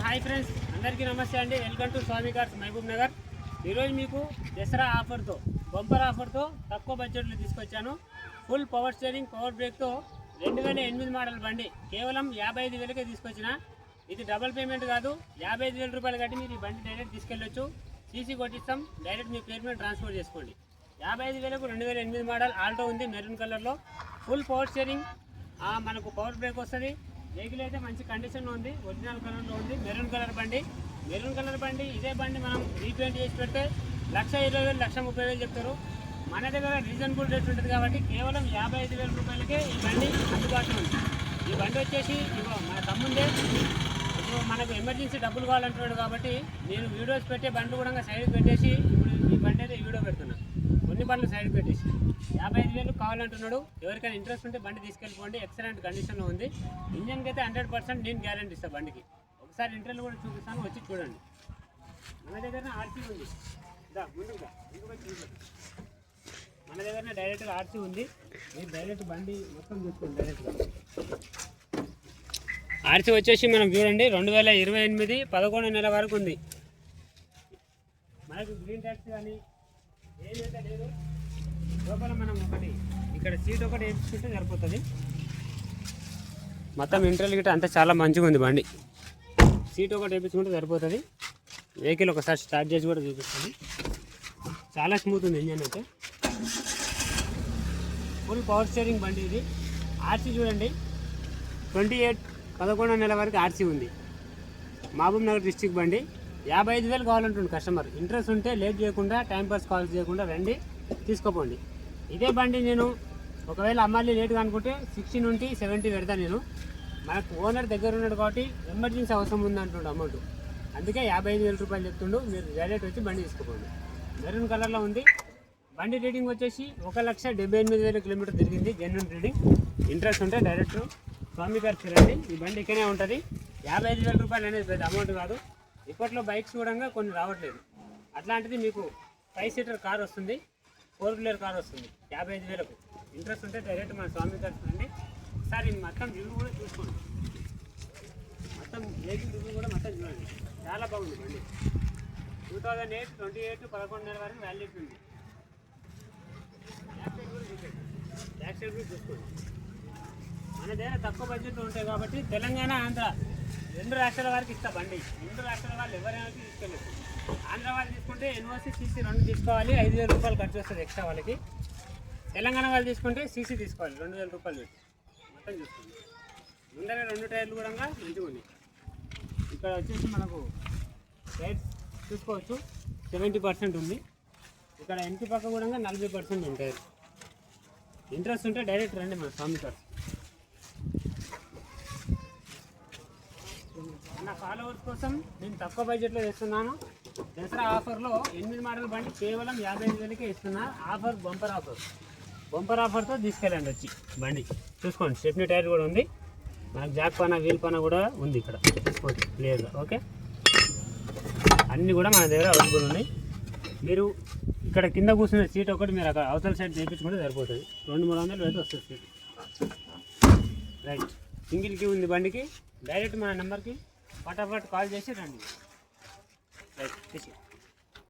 Hi friends, అందరికీ నమస్తే అండి. Welcome to Swami cars Mahabubnagar. ఈరోజు మీకు దసరా ఆఫర్తో బంపర్ ఆఫర్తో తక్కువ బడ్జెట్లో తీసుకొచ్చాను. ఫుల్ పవర్ స్టీరింగ్ పవర్ బ్రేక్తో 2008 మోడల్ బండి కేవలం 55,000కే తీసుకొచ్చిన. ఇది డబల్ పేమెంట్ కాదు, 55,000 రూపాయలు కట్టి మీరు ఈ బండి డైరెక్ట్ తీసుకెళ్ళొచ్చు. సీసీ కొట్టిస్తాం, డైరెక్ట్ మీ పేరు మీద ట్రాన్స్ఫర్ చేసుకోండి. 55,000కు 2008 మోడల్ ఆల్టో ఉంది, మెరూన్ కలర్లో. ఫుల్ పవర్ స్టీరింగ్, మనకు పవర్ బ్రేక్ వస్తుంది. వెహికల్ అయితే మంచి కండిషన్లో ఉంది, ఒరిజినల్ కలర్లో ఉంది. మెరూన్ కలర్ బండి ఇదే బండి మనం రీపెయింట్ చేసి పెడితే 1,20,000 1,30,000 చెప్తారు. మన దగ్గర రీజనబుల్ రేట్ ఉంటుంది కాబట్టి కేవలం 55,000 రూపాయలకే ఈ బండి అందుబాటులో ఉంది. ఈ బండి వచ్చేసి మన తమ్ముందే. ఇప్పుడు మనకు ఎమర్జెన్సీ డబ్బులు కావాలంటున్నాడు కాబట్టి నేను వీడియోస్ పెట్టే బండ్లు కూడా సైడ్కి పెట్టేసి ఇప్పుడు ఈ బండి అయితే వీడియో పెడుతున్నాను. కొన్ని బండ్లు సైడ్కి పెట్టేసి 55,000 కావాలంటున్నాడు. ఎవరికైనా ఇంట్రెస్ట్ ఉంటే బండి తీసుకెళ్ళిపోండి, ఎక్సలెంట్ కండిషన్లో ఉంది. ఇంజన్కి అయితే 100% నేను గ్యారెంటీ ఇస్తాను. బండికి ఒకసారి ఇంటర్వ్యూ కూడా చూపిస్తాను, వచ్చి చూడండి. మన దగ్గర ఆర్సీ ఉంది, మన దగ్గర డైరెక్ట్గా ఆర్సీ ఉంది. మీరు డైరెక్ట్ బండి మొత్తం చూసుకోండి. డైరెక్ట్గా ఆర్సీ వచ్చేసి మనం చూడండి 2028 11 నెల వరకు ఉంది. మనకు గ్రీన్ ట్యాక్స్ కానీ ఏదైతే లేదు. లోపల మనం ఒకటి ఇక్కడ సీట్ ఒకటి వేసుకుంటే సరిపోతుంది. మొత్తం ఇంటర్వ్యూ గిట్ట అంతా చాలా మంచిగా ఉంది. బండి సీట్ ఒకటి వేయించుకుంటే సరిపోతుంది. వెహికల్ ఒకసారి స్టార్ట్ చేసి కూడా చూపిస్తుంది. చాలా స్మూత్ ఉంది ఇంజన్ అయితే. ఫుల్ పవర్ స్టీరింగ్ బండి ఇది. ఆర్సీ చూడండి 28 11 నెల వరకు ఆర్సీ ఉంది. మహబూబ్ నగర్ డిస్టిక్ బండి. 55,000 కావాలంటుంది కస్టమర్. ఇంట్రెస్ట్ ఉంటే లేట్ చేయకుండా, టైంపాస్ కాల్ చేయకుండా రండి, తీసుకోపోండి. ఇదే బండి నేను ఒకవేళ అమ్మాలి లేట్గా అనుకుంటే 60 నుండి 70 పెడతాను నేను. మనకు ఓనర్ దగ్గర ఉన్నాడు కాబట్టి ఎమర్జెన్సీ అవసరం ఉంది అంటుండు అమౌంట్, అందుకే 55,000 రూపాయలు చెప్తుండు. మీరు డైరెక్ట్ వచ్చి బండి తీసుకోపోండి. మెరూన్ కలర్లో ఉంది. బండి రీడింగ్ వచ్చేసి 1,78,000 కిలోమీటర్ తిరిగింది, జెన్యున్ రీడింగ్. ఇంట్రెస్ట్ ఉంటే డైరెక్ట్ స్వామి గారు తిరండి. ఈ బండి ఇక్కడే ఉంటుంది. 55,000 రూపాయలు అనేది పెద్ద అమౌంట్ కాదు. ఇప్పట్లో బైక్స్ కూడా కొన్ని రావట్లేదు. అట్లాంటిది మీకు 5 సీటర్ కార్ వస్తుంది, 4 వీలర్ కార్ వస్తుంది 55,000కు. ఇంట్రెస్ట్ ఉంటే డైరెక్ట్ మన స్వామి గారు తిరండి. ఒకసారి మొత్తం రివ్యూ కూడా చూసుకోండి. మొత్తం వెహికల్ రివ్యూ కూడా మొత్తం చూడండి. చాలా బాగుంది బండి. 2008 28 11 నెల వరకు వ్యాలిడిటీ ఉంది. బ్యాక్ సైడ్ కూడా చూసుకోండి. మన దగ్గర తక్కువ బడ్జెట్లో ఉంటాయి కాబట్టి తెలంగాణ, ఆంధ్ర 2 రాష్ట్రాల వరకు ఇస్తా బండి. 2 రాష్ట్రాల వాళ్ళు ఎవరైనా తీసుకెళ్ళచ్చు. ఆంధ్ర వాళ్ళు తీసుకుంటే ఎన్ఓసి సీసీ 2 తీసుకోవాలి, 5,000 రూపాయలు ఖర్చు వస్తుంది ఎక్స్ట్రా వాళ్ళకి. తెలంగాణ వాళ్ళు తీసుకుంటే సీసీ తీసుకోవాలి, 2,000 రూపాయలు మొత్తం చూసుకోండి. ముందర 2 టైర్లు కూడా మంచిగా ఉంది. ఇక్కడ వచ్చేసి మనకు టైర్స్ చూసుకోవచ్చు 70% ఉంది. ఇక్కడ వెనక పక్క కూడా 40% ఉంటాయి. ఇంట్రెస్ట్ ఉంటే డైరెక్ట్ రండి మన స్వామి కార్స్. నా ఫాలోవర్స్ కోసం నేను తక్కువ బడ్జెట్లో ఇస్తున్నాను. దసరా ఆఫర్లో 8 మోడల్ బండి కేవలం 55,000కే ఇస్తున్నా. ఆఫర్ బంపర్ ఆఫర్తో తీసుకెళ్ళండి వచ్చి బండి చూసుకోండి. స్టెప్నీ టైర్ కూడా ఉంది, మనకు జాక్ పైన వీల్ పైన కూడా ఉంది. ఇక్కడ చూసుకోండి క్లియర్గా. ఓకే, అన్నీ కూడా మన దగ్గర అవైలబుల్ ఉన్నాయి. మీరు ఇక్కడ కింద కూర్చున్న సీట్ ఒకటి మీరు అక్కడ అవతల సైడ్ చేయించుకుంటే సరిపోతుంది. 200-300 అయితే వస్తుంది సీట్. రైట్, సింగిల్ కీ ఉంది బండికి. డైరెక్ట్ మన నెంబర్కి ఫటాఫట్ కాల్ చేసి రండి. రైట్,